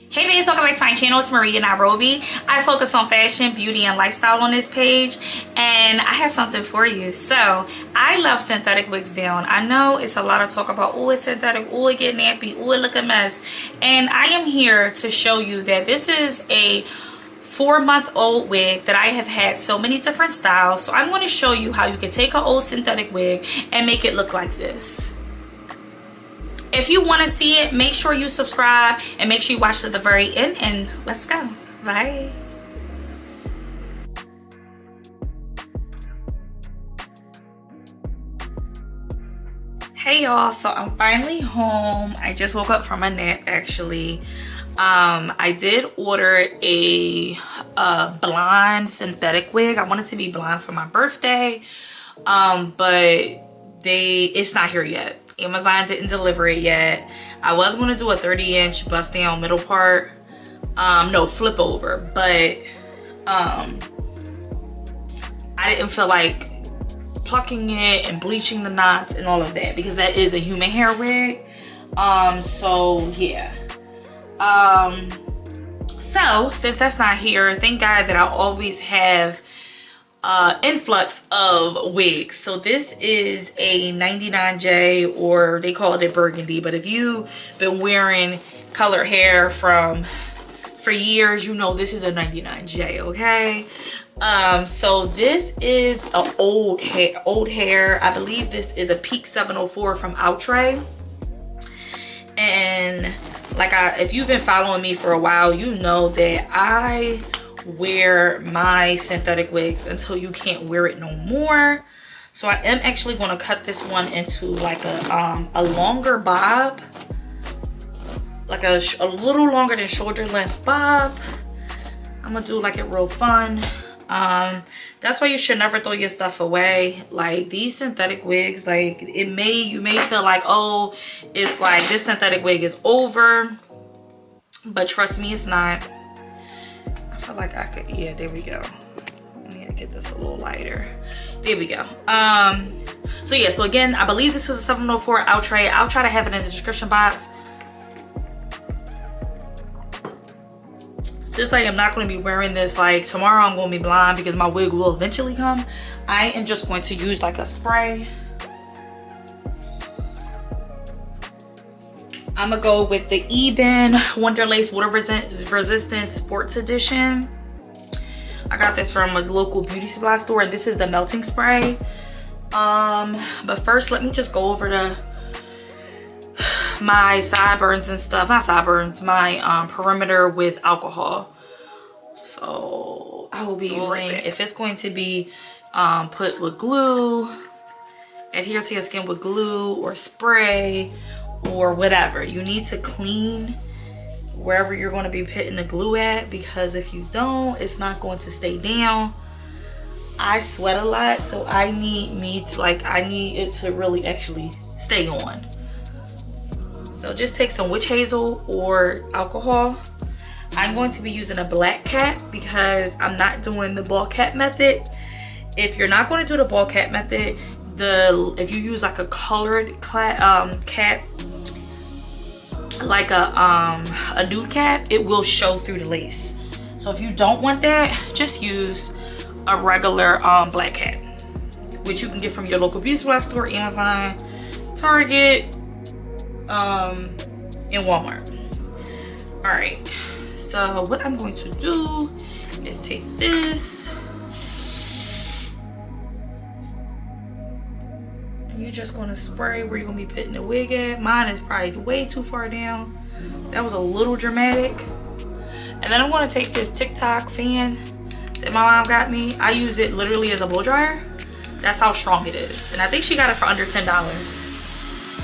Hey babes, welcome back to my channel. It's Maria Nairobi. I focus on fashion, beauty, and lifestyle on this page, and I have something for you. So I love synthetic wigs down. I know it's a lot of talk about, oh, it's synthetic, oh, it get nappy, oh, it look a mess, and I am here to show you that this is a 4-month-old wig that I have had so many different styles. So I'm going to show you how you can take an old synthetic wig and make it look like this. If you want to see it, make sure you subscribe and make sure you watch to the very end, and let's go. Bye. Hey y'all, so I'm finally home. I just woke up from a nap actually. I did order a blonde synthetic wig. I wanted to be blonde for my birthday, but it's not here yet. Amazon didn't deliver it yet. I was going to do a 30-inch bust down middle part, no, flip over, but I didn't feel like plucking it and bleaching the knots and all of that because that is a human hair wig. So yeah. So since that's not here, thank God that I always have influx of wigs. So this is a 99J, or they call it a Burgundy, but if you've been wearing colored hair for years, you know this is a 99J, okay? So this is a old hair. I believe this is a Peak 704 from Outre. And like if you've been following me for a while, you know that I wear my synthetic wigs until you can't wear it no more. So I am actually going to cut this one into like a longer bob, like a little longer than shoulder length bob. I'm gonna do like it real fun. That's why you should never throw your stuff away. Like these synthetic wigs, like you may feel like, oh, it's like this synthetic wig is over, but trust me, it's not. I feel like I could, yeah, there we go. I need to get this a little lighter. There we go. So yeah, so again, I believe this is a 704 Outre. I'll try to have it in the description box. Since I am not going to be wearing this, like tomorrow I'm going to be blonde because my wig will eventually come, I am just going to use like a spray. I'm gonna go with the Eben Wonderlace Water Resistant Sports Edition. I got this from a local beauty supply store, and this is the melting spray. But first, let me just go over my sideburns and stuff. Not sideburns, my perimeter with alcohol. So I will be using, if it's going to be put with glue, adhere to your skin with glue or spray, or whatever, you need to clean wherever you're going to be putting the glue at, because if you don't, it's not going to stay down. I sweat a lot, so I need it to really actually stay on. So just take some witch hazel or alcohol. I'm going to be using a black cap because I'm not doing the ball cap method. If you're not going to do the ball cap method, if you use like a colored cap, like a nude cap, it will show through the lace. So if you don't want that, just use a regular black cap, which you can get from your local beauty supply store, Amazon, Target, and Walmart. All right, so what I'm going to do is take this. You're just going to spray where you're going to be putting the wig at. Mine is probably way too far down. That was a little dramatic. And then I'm going to take this TikTok fan that my mom got me. I use it literally as a blow dryer. That's how strong it is. And I think she got it for under $10.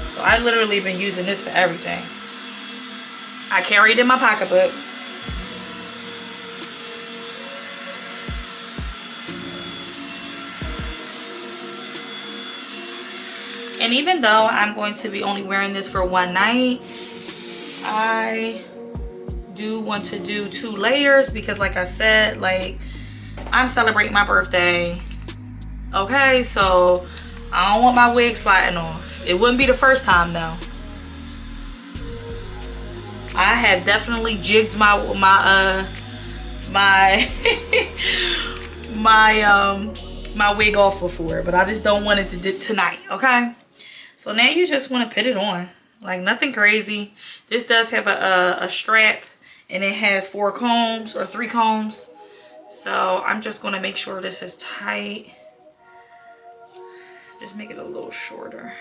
So I literally been using this for everything. I carry it in my pocketbook. And even though I'm going to be only wearing this for one night, I do want to do 2 layers because like I said, like I'm celebrating my birthday. Okay, so I don't want my wig sliding off. It wouldn't be the first time though. I have definitely jigged my my wig off before, but I just don't want it to do tonight. Okay, so now you just want to put it on, like nothing crazy. This does have a strap, and it has 4 combs or 3 combs. So I'm just going to make sure this is tight. Just make it a little shorter.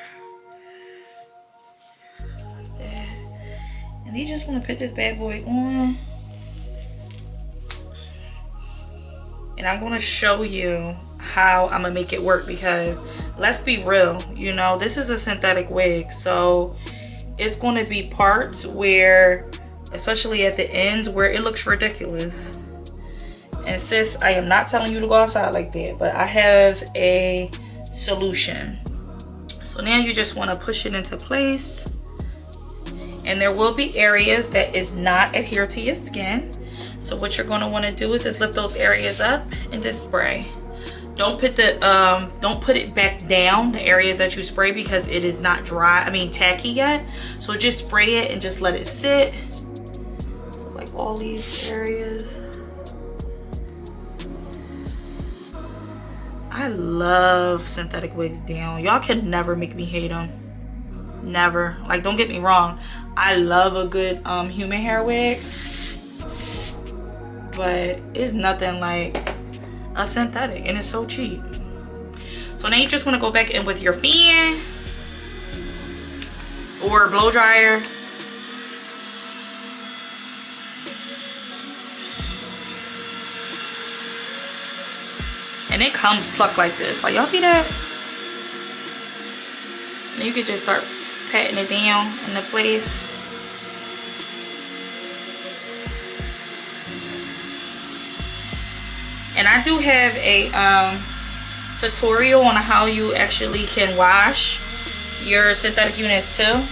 Like that. And you just want to put this bad boy on. And I'm going to show you how I'm going to make it work, because let's be real, you know, this is a synthetic wig. So it's going to be parts where, especially at the ends, where it looks ridiculous. And sis, I am not telling you to go outside like that, but I have a solution. So now you just want to push it into place, and there will be areas that is not adhere to your skin. So what you're going to want to do is just lift those areas up and just spray. Don't put it back down, the areas that you spray, because it is not dry, tacky yet. So just spray it and just let it sit. So like all these areas. I love synthetic wigs down. Y'all can never make me hate them. Never. Like, don't get me wrong, I love a good human hair wig, but it's nothing like a synthetic, and it's so cheap. So now you just want to go back in with your fan or blow dryer. And it comes plucked like this. Like, y'all see that? And you can just start patting it down into place. And I do have a tutorial on how you actually can wash your synthetic units too.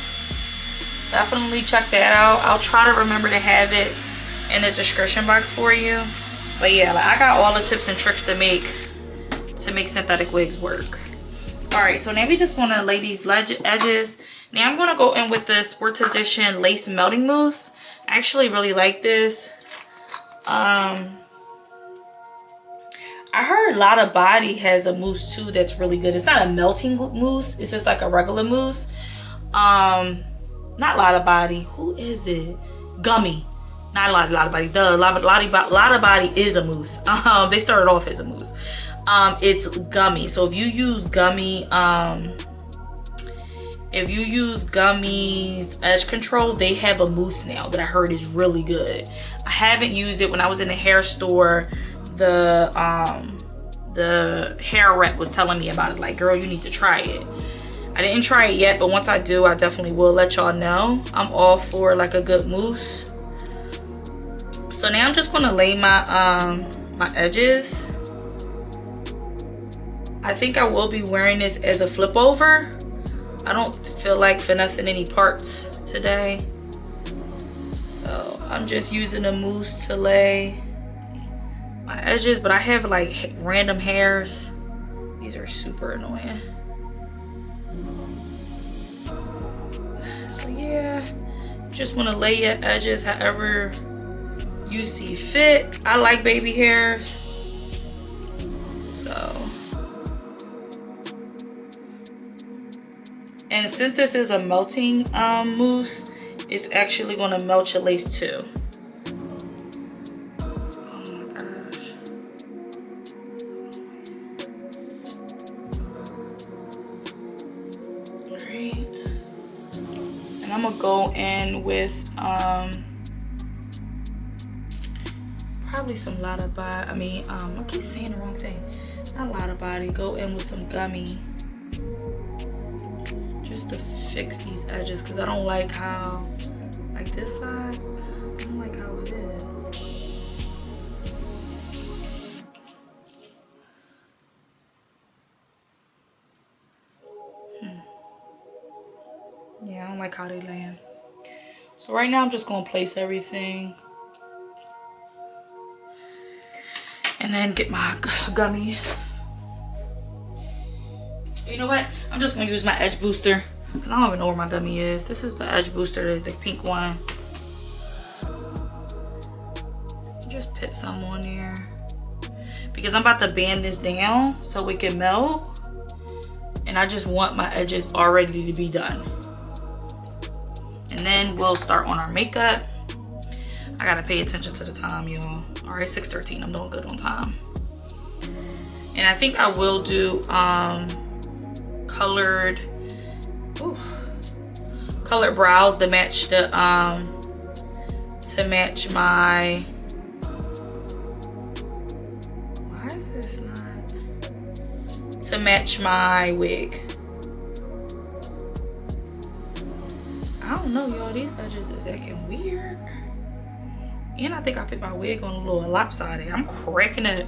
Definitely check that out. I'll try to remember to have it in the description box for you. But yeah, like, I got all the tips and tricks to make synthetic wigs work. All right, so now we just want to lay these edges. Now I'm going to go in with the Sports Edition Lace Melting Mousse. I actually really like this. I heard Lotta Body has a mousse too that's really good. It's not a melting mousse, it's just like a regular mousse. Not Lotta Body. Who is it? Gummy. Not Lotta Body. Lotta Body is a mousse. They started off as a mousse. It's gummy. So if you use gummy, Gummy's Edge Control, they have a mousse now that I heard is really good. I haven't used it. When I was in the hair store, the hair rep was telling me about it. Like, girl, you need to try it. I didn't try it yet, but once I do, I definitely will let y'all know. I'm all for like a good mousse. So now I'm just gonna lay my my edges. I think I will be wearing this as a flip over. I don't feel like finessing any parts today. So I'm just using a mousse to lay my edges, but I have like random hairs. These are super annoying. So yeah, you just want to lay your edges however you see fit. I like baby hairs, so. And since this is a melting mousse, it's actually going to melt your lace too. Oh my gosh. Alright. And I'm going to go in with probably some Lotta Body. I keep saying the wrong thing. Not Lotta Body. Go in with some gummy. Just to fix these edges, because I don't like how, like this side, I don't like how it is. Yeah, I don't like how they land. So right now I'm just going to place everything. And then get my gummy. You know what? I'm just going to use my edge booster, because I don't even know where my gummy is. This is the edge booster, the pink one. Just put some on there because I'm about to band this down so it can melt, and I just want my edges already to be done. And then we'll start on our makeup. I gotta pay attention to the time, y'all. All right, 6:13. I'm doing good on time. And I think I will do colored brows to match the my. Why is this not to match my wig? I don't know, y'all. These edges is acting weird. And I think I put my wig on a little lopsided. I'm cracking it.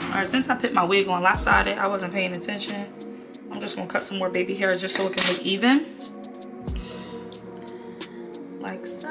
Alright, since I put my wig on lopsided, I wasn't paying attention. I'm just gonna cut some more baby hairs just so it can look even. Like so.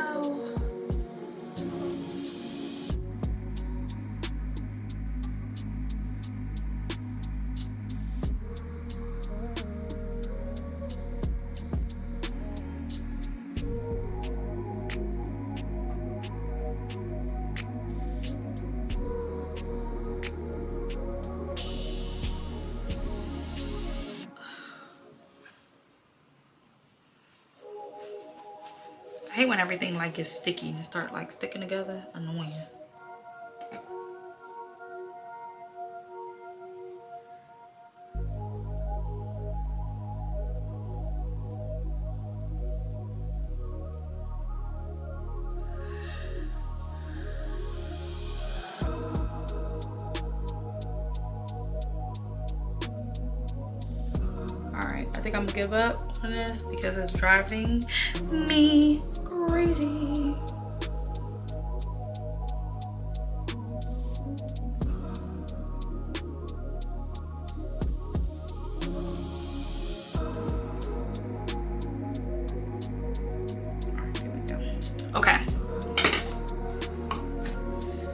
I hate when everything like gets sticky and start like sticking together. Annoying. Alright, I think I'm gonna give up on this because it's driving me crazy. Alright, here we go. Okay.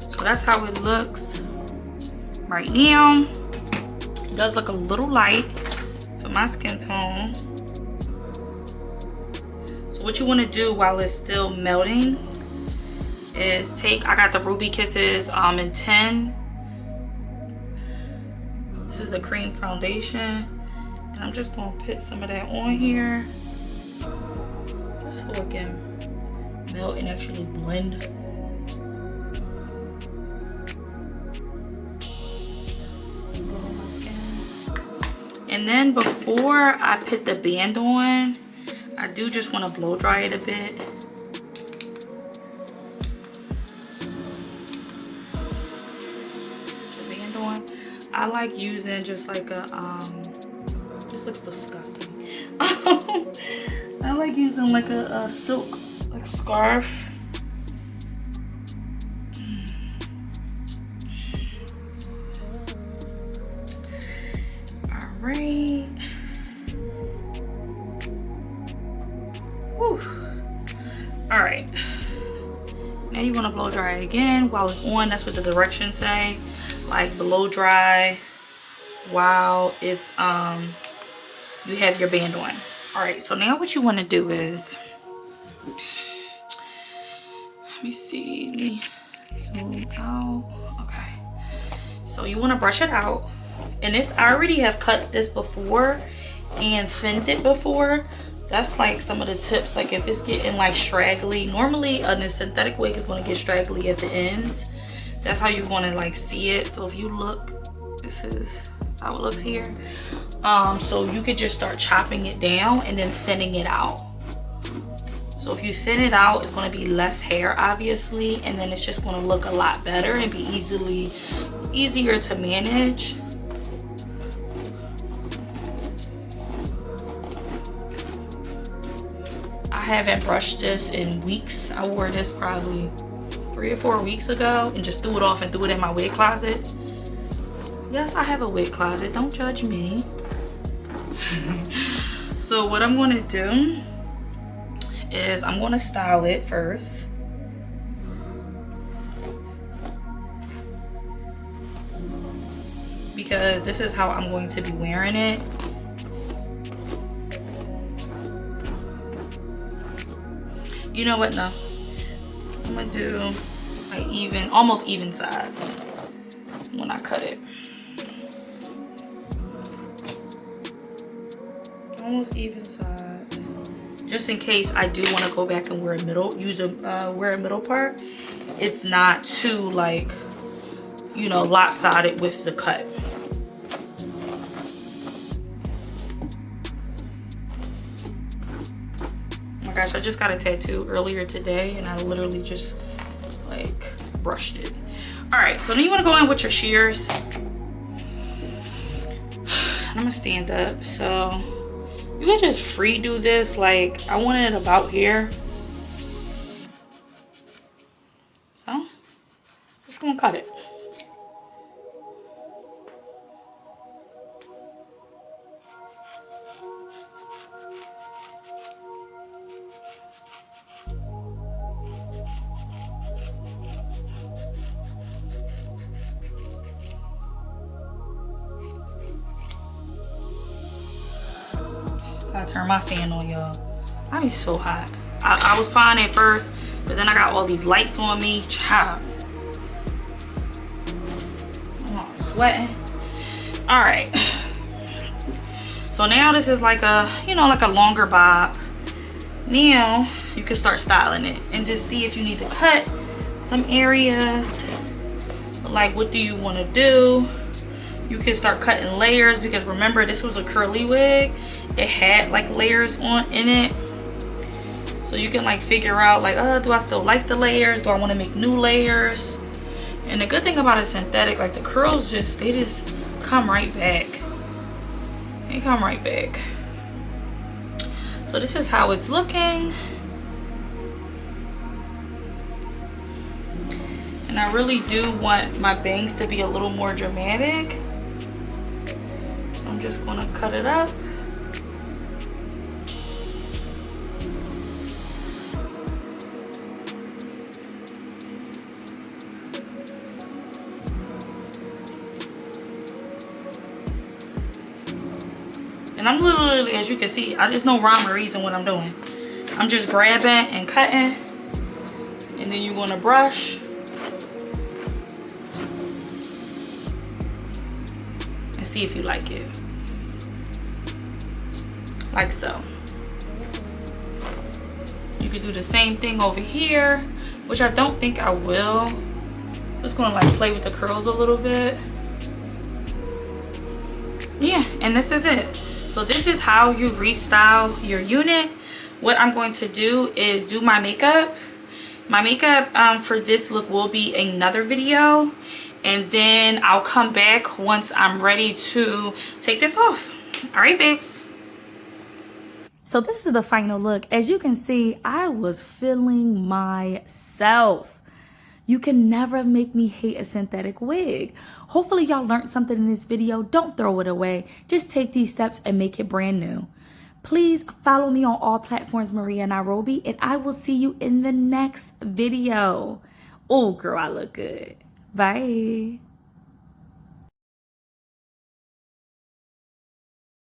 So that's how it looks right now. It does look a little light for my skin tone. What you want to do while it's still melting is I got the Ruby Kisses in 10. This is the cream foundation, and I'm just going to put some of that on here just so it can melt and actually blend. And then before I put the band on, I do just want to blow dry it a bit. The band on. I like using just like a this looks disgusting. I like using like a silk like scarf. All right. All right, now you want to blow dry again while it's on. That's what the directions say, like blow dry while it's you have your band on. All right, so now what you want to do is, let me see, let me zoom out. Okay, so you want to brush it out, and this I already have cut this before and thinned it before. That's like some of the tips. Like if it's getting like straggly, normally a synthetic wig is going to get straggly at the ends. That's how you're going to like see it. So if you look, this is how it looks here. So you could just start chopping it down and then thinning it out. So if you thin it out, it's going to be less hair obviously, and then it's just going to look a lot better and be easier to manage. I haven't brushed this in weeks. I wore this probably 3 or 4 weeks ago and just threw it off and threw it in my wig closet. Yes, I have a wig closet. Don't judge me. So what I'm going to do is I'm going to style it first. Because this is how I'm going to be wearing it. You know what? No. I'm going to do like even, almost even sides when I cut it. Almost even sides. Just in case I do want to go back and wear a middle, wear a middle part. It's not too like, you know, lopsided with the cut. Oh my gosh, I just got a tattoo earlier today and I literally just like brushed it. All right, so then you want to go in with your shears. I'm gonna stand up, so you can just free do this. Like I want it about here. So just gonna cut it. I turn my fan on, y'all. I be so hot. I was fine at first, but then I got all these lights on me. Child. I'm all sweating. All right. So now this is like a, you know, like a longer bob. Now you can start styling it and just see if you need to cut some areas. Like, what do you want to do? You can start cutting layers because remember, this was a curly wig. It had like layers on in it. So you can like figure out like, do I still like the layers? Do I want to make new layers? And the good thing about a synthetic, like the curls they just come right back. They come right back. So this is how it's looking. And I really do want my bangs to be a little more dramatic. So I'm just gonna cut it up. And I'm literally, as you can see, there's no rhyme or reason what I'm doing. I'm just grabbing and cutting. And then you're gonna brush. And see if you like it. Like so. You could do the same thing over here, which I don't think I will. Just gonna like play with the curls a little bit. Yeah, and this is it. So this is how you restyle your unit. What I'm going to do is do my makeup. My makeup for this look will be another video. And then I'll come back once I'm ready to take this off. All right, babes. So this is the final look. As you can see, I was feeling myself. You can never make me hate a synthetic wig. Hopefully y'all learned something in this video. Don't throw it away. Just take these steps and make it brand new. Please follow me on all platforms, Maria Nairobi, and I will see you in the next video. Oh, girl, I look good. Bye.